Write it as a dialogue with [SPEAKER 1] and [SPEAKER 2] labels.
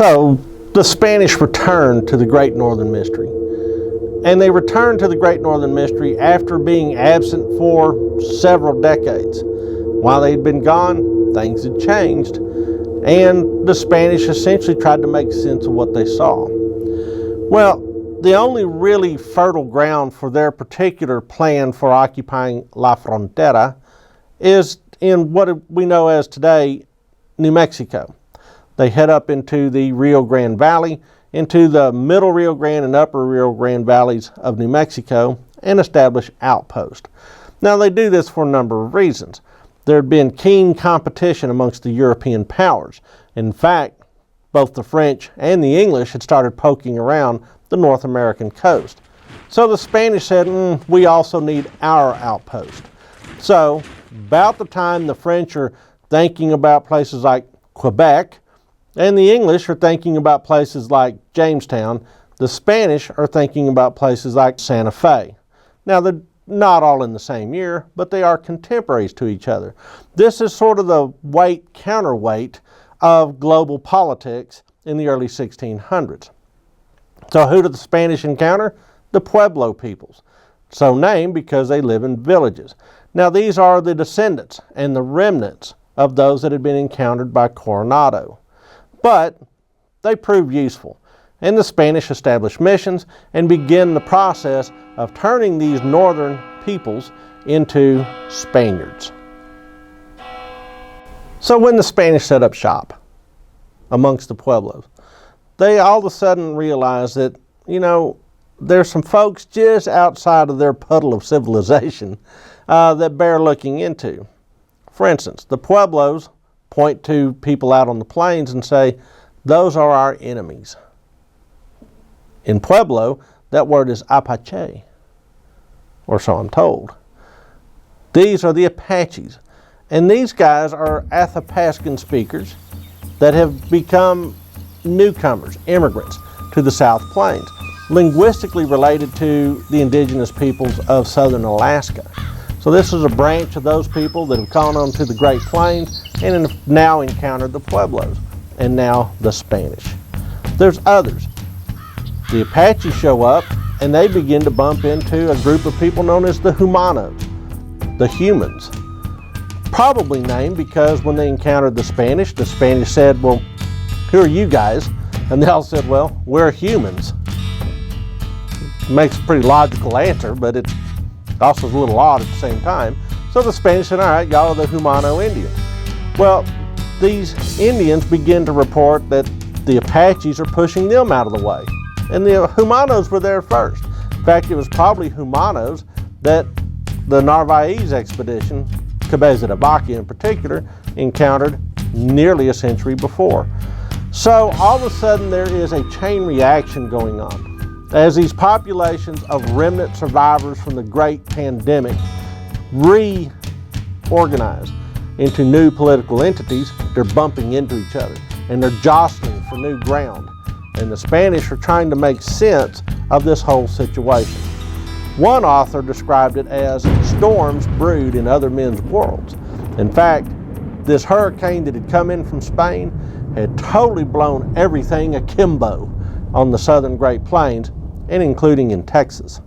[SPEAKER 1] So the Spanish returned to the Great Northern Mystery. And they returned to the Great Northern Mystery after being absent for several decades. While they'd been gone, things had changed, and the Spanish essentially tried to make sense of what they saw. Well, the only really fertile ground for their particular plan for occupying La Frontera is in what we know as today New Mexico. They head up into the Rio Grande Valley, into the middle Rio Grande and upper Rio Grande valleys of New Mexico, and establish outposts. Now they do this for a number of reasons. There had been keen competition amongst the European powers. In fact, both the French and the English had started poking around the North American coast. So the Spanish said, we also need our outpost. So about the time the French are thinking about places like Quebec, and the English are thinking about places like Jamestown, the Spanish are thinking about places like Santa Fe. Now, they're not all in the same year, but they are contemporaries to each other. This is sort of the weight-counterweight of global politics in the early 1600s. So who did the Spanish encounter? The Pueblo peoples, so named because they live in villages. Now, these are the descendants and the remnants of those that had been encountered by Coronado. But they proved useful, and the Spanish established missions and began the process of turning these northern peoples into Spaniards. So when the Spanish set up shop amongst the Pueblos, they all of a sudden realized that, there's some folks just outside of their puddle of civilization that bear looking into. For instance, the Pueblos point to people out on the plains and say, those are our enemies. In Pueblo, that word is Apache, or so I'm told. These are the Apaches, and these guys are Athapascan speakers that have become newcomers, immigrants to the South Plains, linguistically related to the indigenous peoples of southern Alaska. So this is a branch of those people that have gone on to the Great Plains and have now encountered the Pueblos, and now the Spanish. There's others. The Apache show up, and they begin to bump into a group of people known as the Humanos, the humans. Probably named because when they encountered the Spanish said, well, who are you guys? And they all said, well, we're humans. Makes a pretty logical answer, but it's also a little odd at the same time. So the Spanish said, all right, y'all are the Humano Indians. Well, these Indians begin to report that the Apaches are pushing them out of the way. And the Humanos were there first. In fact, it was probably Humanos that the Narvaez expedition, Cabeza de Vaca in particular, encountered nearly a century before. So all of a sudden there is a chain reaction going on. As these populations of remnant survivors from the great pandemic reorganize into new political entities, they're bumping into each other and they're jostling for new ground. And the Spanish are trying to make sense of this whole situation. One author described it as storms brewed in other men's worlds. In fact, this hurricane that had come in from Spain had totally blown everything akimbo on the southern Great Plains, and including in Texas.